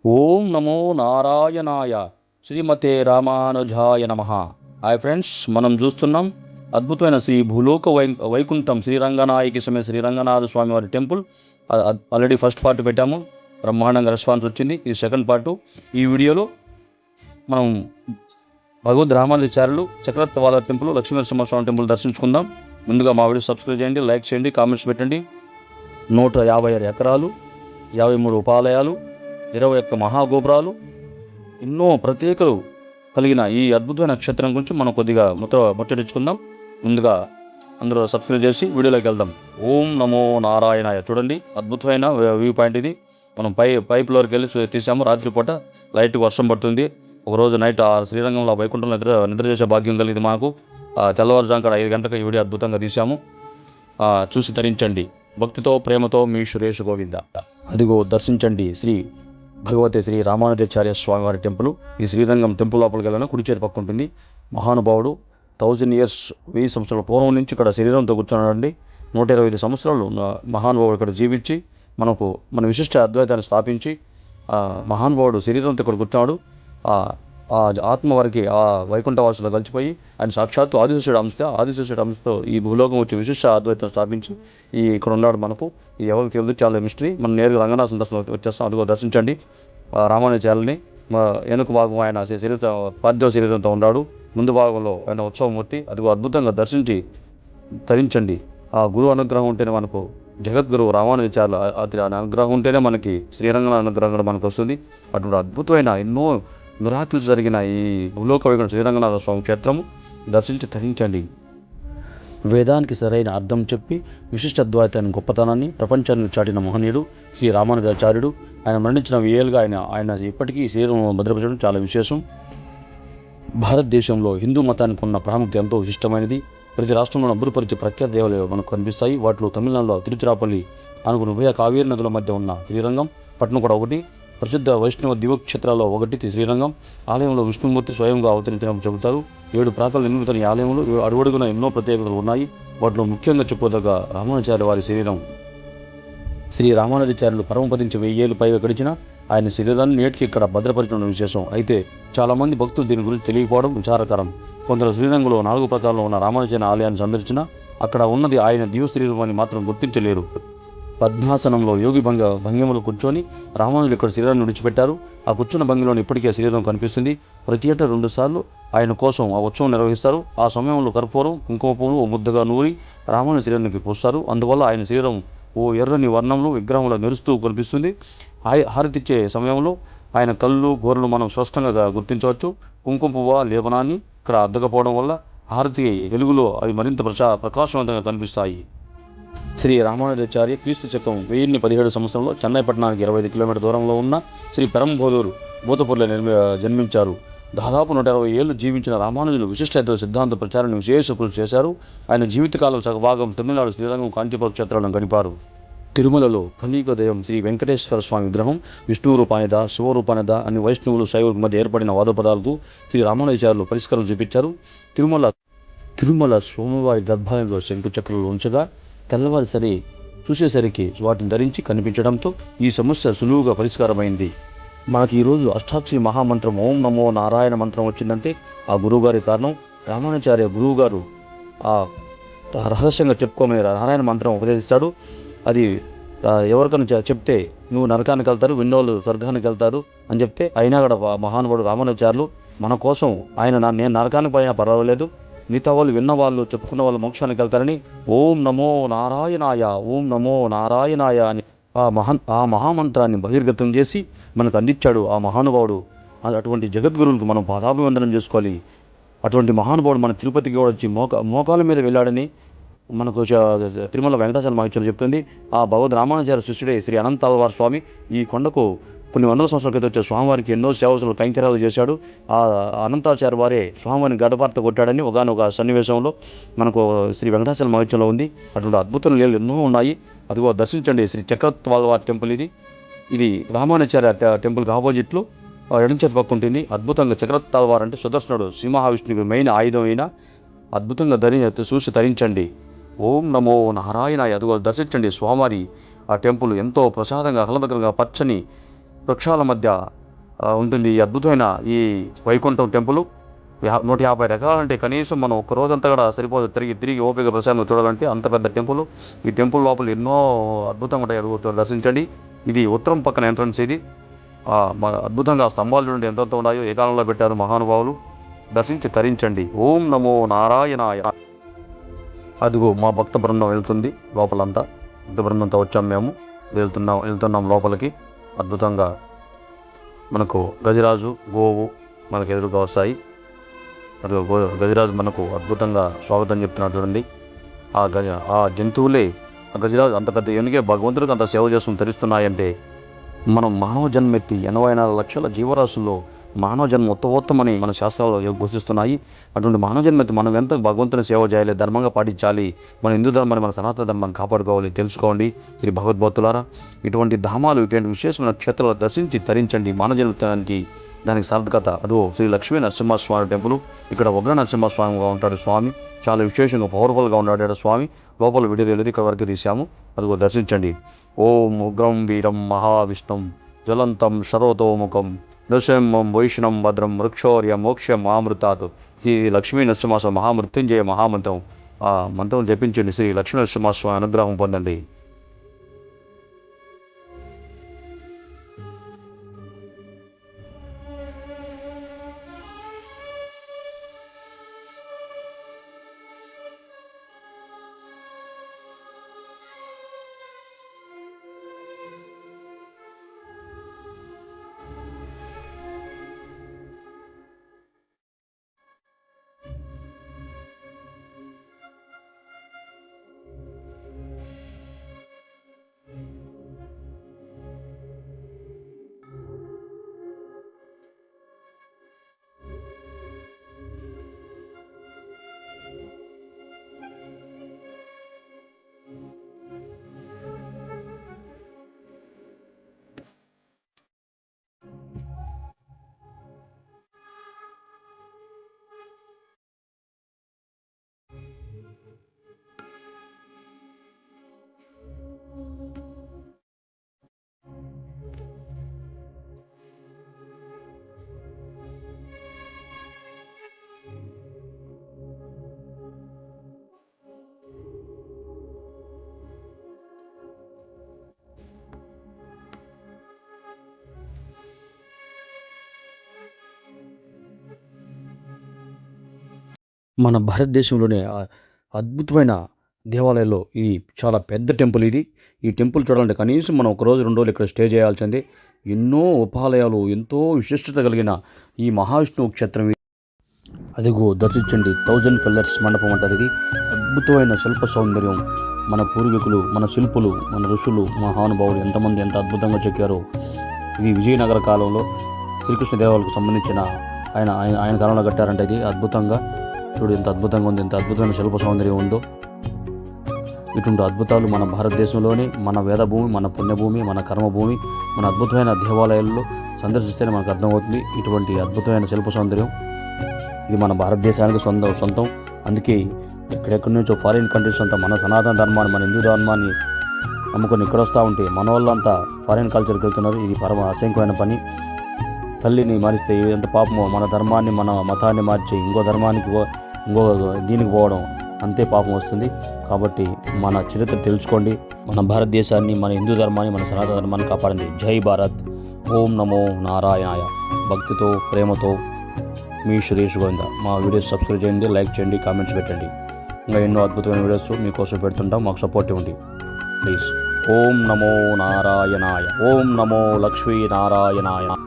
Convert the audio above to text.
ఓం నమో నారాయణాయ శ్రీమతే రామానుజాయ నమః. హాయ్ ఫ్రెండ్స్, మనం చూస్తున్నాం అద్భుతమైన శ్రీ భూలోక వైకుంఠం శ్రీరంగనాయకి సమేత శ్రీరంగనాథ స్వామి వారి టెంపుల్. ఆల్రెడీ ఫస్ట్ పార్ట్ పెట్టాము, బ్రహ్మాండంగా రెస్పాన్స్ వచ్చింది. ఇది సెకండ్ పార్టు. ఈ వీడియోలో మనం భగవద్ రామానుజాచార్యులు చక్రవర్తి టెంపుల్, లక్ష్మీనరసింహస్వామి టెంపుల్ దర్శించుకుందాం. ముందుగా మా వీడియో సబ్స్క్రైబ్ చేయండి, లైక్ చేయండి, కామెంట్స్ పెట్టండి. 156 ఎకరాలు, 53 ఉపాలయాలు, 21 మహాగోపురాలు, ఎన్నో ప్రత్యేకలు కలిగిన ఈ అద్భుతమైన నక్షత్రం గురించి మనం కొద్దిగా ముచ్చటించుకుందాం. ముందుగా అందరూ సబ్స్క్రైబ్ చేసి వీడియోలోకి వెళ్దాం. ఓం నమో నారాయణాయ. చూడండి, అద్భుతమైన వ్యూ పాయింట్ ఇది. మనం పై ఫ్లోర్కి వెళ్ళి తీసాము. రాత్రిపూట లైట్గా వర్షం పడుతుంది. ఒకరోజు నైట్ శ్రీరంగంలో వైకుంఠంలో నిద్ర చేసే భాగ్యం కలిగింది మాకు. తెల్లవారుజాము 5 గంటలకు ఈ వీడియో అద్భుతంగా తీసాము. చూసి తరించండి. భక్తితో ప్రేమతో మీ సురేష్ గోవింద. అదిగో దర్శించండి శ్రీ భగవతి శ్రీ రామానుజాచార్య స్వామివారి టెంపుల్. ఈ శ్రీరంగం టెంపుల్ లోపలికి వెళ్ళిన కుడి చేతి పక్క ఉంటుంది. మహానుభావుడు 1000 years 1000 సంవత్సరాల పూర్వం నుంచి ఇక్కడ శరీరంతో కూర్చున్నాడండి. 125 సంవత్సరాలు మహానుభావుడు ఇక్కడ జీవించి మన విశిష్ట అద్వైతాన్ని స్థాపించి మహానుభావుడు శరీరంతో ఇక్కడ కూర్చున్నాడు. ఆ ఆత్మ వారికి ఆ వైకుంఠవాసులు కలిసిపోయి ఆయన సాక్షాత్తు ఆదిశేషుడు అంశతో ఈ భూలోకం వచ్చి విశిష్ట అద్వైతం స్థాపించి ఇక్కడ ఉన్నాడు. మనకు ఈ ఎవరికి తెలియదు, చాలా మిస్టరీ. మనం నేరుగా రంగనాథం దర్శనం వచ్చేస్తాం. అదిగో దర్శించండి రామానుజాచార్యుల్ని. వెనుక భాగం ఆయన పార్థివ శరీరంతో ఉన్నాడు. ముందు భాగంలో ఆయన ఉత్సవమూర్తి. అదిగో అద్భుతంగా దర్శించి తరించండి. ఆ గురువు అనుగ్రహం ఉంటేనే మనకు జగద్గురు రామానుజాచార్యులు అతని అనుగ్రహం ఉంటేనే మనకి శ్రీరంగనాథ అనుగ్రహం కూడా మనకు వస్తుంది. అటువంటి అద్భుతమైన ఎన్నో మిరాకిల్స్ జరిగిన ఈ భూలోక వైకుంఠ శ్రీరంగనాథ స్వామి క్షేత్రము దర్శించి తరించండి. వేదానికి సరైన అర్థం చెప్పి విశిష్ట అద్వైతాన్ని గొప్పతనాన్ని ప్రపంచానికి చాటిన మహనీయుడు శ్రీ రామానుజాచార్యుడు. ఆయన మరణించిన 1000 ఏళ్ళుగా ఆయన ఇప్పటికీ శరీరం భద్రపరచడం చాలా విశేషం. భారతదేశంలో హిందూ మతానికి ఉన్న ప్రాముఖ్యత ఎంతో విశిష్టమైనది. ప్రతి రాష్ట్రంలో అభివృద్ధి ప్రఖ్యాత దేవాలయాలు మనకు కనిపిస్తాయి. వాటిలో తమిళనాడులో తిరుచిరాపల్లి అనుకున్న ఉభయ కావేరీ నదుల మధ్య ఉన్న శ్రీరంగం పట్టణం కూడా ఒకటి. ప్రసిద్ధ వైష్ణవ దివ్యక్షేత్రాల్లో ఒకటి శ్రీరంగం. ఆలయంలో విష్ణుమూర్తి స్వయంగా అవతరించడం చెబుతారు. 7 ప్రాకారాలు నిర్మితున్న ఈ ఆలయంలో అడుగడుగున ఎన్నో ప్రత్యేకతలు ఉన్నాయి. వాటిలో ముఖ్యంగా చెప్పుకోదగ్గ రామానుజాచార్య వారి శరీరం. శ్రీ రామానుజాచార్యులు పరమపదించి 1000 ఏళ్ళు పైగా గడిచిన ఆయన శరీరాన్ని నేటికి ఇక్కడ భద్రపరచడం విశేషం. అయితే చాలామంది భక్తులు దీని గురించి తెలియకపోవడం విచారకరం. కొందరు శ్రీరంగంలో 4 ప్రకారంలో ఉన్న రామానుజాచార్య ఆలయాన్ని సందర్శించినా అక్కడ ఉన్నది ఆయన దివ్య శరీరం అని మాత్రం గుర్తించలేరు. పద్మాసనంలో యోగి భంగిమలో కూర్చొని రామానుజులు ఇక్కడ శరీరాన్ని విడిచిపెట్టారు. ఆ కూర్చున్న భంగిలోని ఇప్పటికే శరీరం కనిపిస్తుంది. ప్రతి ఏటా 2 సార్లు ఆయన కోసం ఆ ఉత్సవం నిర్వహిస్తారు. ఆ సమయంలో కర్పూరం, కుంకుమ పువ్వులు ఓ ముద్దగా నూరి రామానుజ శరీరానికి పోస్తారు. అందువల్ల ఆయన శరీరం ఓ ఎర్రని వర్ణంలో విగ్రహంలో మెరుస్తూ కనిపిస్తుంది. హారతిచ్చే సమయంలో ఆయన కళ్ళు, గోరలు మనం స్పష్టంగా గుర్తించవచ్చు. కుంకుమ పువ్వు లేపనాన్ని ఇక్కడ అద్దకపోవడం వల్ల హారతి వెలుగులో అవి మరింత ప్రకాశవంతంగా కనిపిస్తాయి. శ్రీ రామానుజాచార్య క్రీస్తు శకం 1017 సంవత్సరంలో చెన్నై పట్టణానికి 25 కిలోమీటర్ దూరంలో ఉన్న శ్రీ పెరంబోలూరు భూతపూర్లో జన్మించారు. దాదాపు 120 ఏళ్ళు జీవించిన రామానుజులు విశిష్ట సిద్ధాంత ప్రచారాన్ని విశేష కృషి చేశారు. ఆయన జీవితకాలం సగభాగం తమిళనాడు శ్రీరంగం, కాంచీపురం క్షేత్రాలను గడిపారు. తిరుమలలో కలియుగదయం శ్రీ వెంకటేశ్వర స్వామి విగ్రహం, విష్ణు రూపానిద, శివరూపానిద అని వైష్ణవులు శైవులకు మధ్య ఏర్పడిన వాదపదాలకు శ్రీ రామానుజాచార్యులు పరిష్కారం చూపించారు. తిరుమల స్వామివారి దర్బారంలో శంకుచక్రాలు ఉంచగా తెల్లవారి చూసేసరికి వాటిని ధరించి కనిపించడంతో ఈ సమస్య సులువుగా పరిష్కారమైంది. మనకి ఈరోజు అష్టాక్షరి మహామంత్రం ఓం నమో నారాయణ మంత్రం వచ్చిందంటే ఆ గురువుగారి కారణం. రామానుజాచార్య గురువుగారు ఆ రహస్యంగా చెప్పుకోమని నారాయణ మంత్రం ఉపదేశిస్తాడు. అది ఎవరికైనా చెప్తే నువ్వు నరకానికి వెళ్తారు, విన్నోళ్ళు స్వర్గానికి వెళ్తారు అని చెప్తే అయినా కూడా మహానుభావుడు రామానుజాచార్యులు మన కోసం నేను నరకానికి పోయినా పర్వాలేదు, మిగతా వాళ్ళు విన్నవాళ్ళు చెప్పుకున్న వాళ్ళు మోక్షానికి వెళ్తారని ఓం నమో నారాయణాయ, ఓం నమో నారాయణాయ అని ఆ మహామంత్రాన్ని బహిర్గతం చేసి మనకు అందించాడు ఆ మహానుభావుడు. అటువంటి జగద్గురువులకు మనం పాదాభివందనం చేసుకోవాలి. అటువంటి మహానుభావుడు మన తిరుపతికి కూడా వచ్చి మోకాల మీద వెళ్ళాడని మనకు తిరుమల వెంకటాచల మహేశ్వరులు చెప్తుంది. ఆ భగవద్ రామానుజాచార్య శిష్యుడే శ్రీ అనంతాళ్వార్ స్వామి ఈ కొండకు కొన్ని వందల సంవత్సరాల క్రితం వచ్చే స్వామివారికి ఎన్నో సేవలు కైంకర్యాలు చేశాడు. ఆ అనంతాచార్య వారే స్వామివారిని గడపార్త కొట్టాడని ఒకనొక సన్నివేశంలో మనకు శ్రీ వెంకటాచల మహేశ్వరంలో ఉంది. అటువంటి అద్భుతం లీలలు ఎన్నో ఉన్నాయి. అదిగో దర్శించండి శ్రీ చక్రవర్తి టెంపుల్. ఇది రామానుజాచార్య టెంపుల్కి ఆపోజిట్లో ఎడం చేతి పక్క ఉంటుంది. అద్భుతంగా చక్రవర్తి అంటే సుదర్శనుడు సింహవిష్ణువుకి మెయిన్ ఆయుధం అయినా అద్భుతంగా చూసి తరించండి. ఓం నమో నారాయణ. అదిగో దర్శించండి స్వామివారి ఆ టెంపుల్ ఎంతో ప్రసాదంగా ఆహ్లాదకరంగా పచ్చని వృక్షాల మధ్య ఉంటుంది ఈ అద్భుతమైన ఈ వైకుంఠం టెంపుల్. 150 రకాలంటే కనీసం మనం ఒక్క రోజంతా కూడా సరిపోదు తిరిగి ఓపిక ప్రశాంతంగా చూడాలంటే అంత పెద్ద టెంపుల్. ఈ టెంపుల్ లోపల ఎన్నో అద్భుతంగా ఉంటాయి, దర్శించండి. ఇది ఉత్తరం పక్కన ఎంట్రన్స్. ఇది అద్భుతంగా స్తంభాలు చూడండి ఎంత ఉన్నాయో, ఏ కాలంలో పెట్టారు మహానుభావులు. దర్శించి తరించండి. ఓం నమో నారాయణాయ. అదిగో మా భక్త బృందం వెళ్తుంది లోపలంతా. భక్త బృందంతో వచ్చాం మేము, వెళ్తున్నాం లోపలికి. అద్భుతంగా మనకు గజరాజు, గోవు మనకు ఎదురుగా వస్తాయి. అది గజరాజు మనకు అద్భుతంగా స్వాగతం చెప్తున్నాడు చూడండి. ఆ జంతువులే ఆ గజరాజు అంత పెద్ద ఏనుగే భగవంతుడికి అంత సేవ చేస్తుని తరిస్తున్నాయంటే, మనం మానవ జన్మెత్తి 84 లక్షల జీవరాశుల్లో మానవ జన్మ ఉత్తమని మన శాస్త్రాలు ఘోషిస్తున్నాయి. అటువంటి మానవ జన్మెత్తి మనం ఎంత భగవంతుని సేవ చేయాలి, ధర్మంగా పాటించాలి, మన హిందూ ధర్మాన్ని, మన సనాతన ధర్మాన్ని కాపాడుకోవాలి తెలుసుకోండి శ్రీ భగవద్భక్తులారా. ఇటువంటి ధామాలు, ఇటువంటి విశేషమైన క్షేత్రాలు దర్శించి తరించండి. మానవ జన్మత్వానికి దానికి సార్థకత. అదో శ్రీ లక్ష్మీ నరసింహస్వామి టెంపుల్. ఇక్కడ ఉగ్ర నరసింహస్వామిగా ఉంటాడు స్వామి. చాలా విశేషంగా పవర్ఫుల్గా ఉన్నాడు స్వామి. లోపల వీడియో ఇక్కడ వరకు తీసాము, అదిగో దర్శించండి. ఓం ఉగ్రం వీరం మహావిష్ణుం జ్వలంతం శరోతోముఖం నృసింహం వైష్ణం భద్రం వృక్షోర్య మోక్షం ఆమృతాత్. శ్రీ లక్ష్మీ నరసింహస్వామి మహామృత్యుంజయ మహామంత్రం. ఆ మంత్రం జపించండి. శ్రీ లక్ష్మీ నరసింహస్వామి అనుగ్రహం పొందండి. మన భారతదేశంలోనే అద్భుతమైన దేవాలయాల్లో ఇది చాలా పెద్ద టెంపుల్. ఈ టెంపుల్ చూడాలంటే కనీసం మనం 1 రోజు 2 రోజులు ఇక్కడ స్టే చేయాల్సిందే. ఎన్నో ఉపాలయాలు, ఎంతో విశిష్టత కలిగిన ఈ మహావిష్ణువు క్షేత్రం. అదిగో దర్శించండి. 1000 పిల్లర్స్ మండపం అంటారు. ఇది అద్భుతమైన శిల్ప సౌందర్యం. మన పూర్వీకులు, మన శిల్పులు, మన ఋషులు, మహానుభావులు ఎంతమంది ఎంత అద్భుతంగా చెక్కారో. ఇది విజయనగర కాలంలో శ్రీకృష్ణ దేవాలకు సంబంధించిన ఆయన కాలంలో కట్టారంటే ఇది అద్భుతంగా. చూడు ఎంత అద్భుతంగా ఉంది, ఎంత అద్భుతమైన శిల్ప సౌందర్యం ఉందో. ఇటువంటి అద్భుతాలు మన భారతదేశంలోనే, మన వేదభూమి, మన పుణ్యభూమి, మన కర్మభూమి, మన అద్భుతమైన దేవాలయాల్లో సందర్శిస్తేనే మనకు అర్థమవుతుంది ఇటువంటి అద్భుతమైన శిల్ప సౌందర్యం. ఇది మన భారతదేశానికి సొంతం. అందుకే ఎక్కడెక్కడి నుంచో ఫారిన్ కంట్రీస్ అంతా మన సనాతన ధర్మాన్ని, మన హిందూ ధర్మాన్ని నమ్ముకొని ఇక్కడ వస్తూ ఉంటే మన వాళ్ళంతా ఫారిన్ కల్చర్కి వెళ్తున్నారు. ఇది పరమ అసంఖ్యమైన పని. తల్లిని మారిస్తే ఎంత పాపమో, మన ధర్మాన్ని, మన మతాన్ని మార్చి ఇంకో ధర్మానికి, ఇంకో దీనికి పోవడం అంతే పాపం వస్తుంది. కాబట్టి మన చరిత్ర తెలుసుకోండి. మన భారతదేశాన్ని, మన హిందూ ధర్మాన్ని, మన సనాతన ధర్మాన్ని కాపాడండి. జై భారత్. ఓం నమో నారాయణాయ. భక్తితో, ప్రేమతో మీ సురేష్ గోవింద. మా వీడియోస్ సబ్స్క్రైబ్ చేయండి, లైక్ చేయండి, కామెంట్స్ పెట్టండి. ఇంకా ఎన్నో అద్భుతమైన వీడియోస్ మీకోసం పెడుతుంటాం. మాకు సపోర్ట్ ఇవ్వండి ప్లీజ్. ఓం నమో నారాయణాయ. ఓం నమో లక్ష్మీ నారాయణాయ.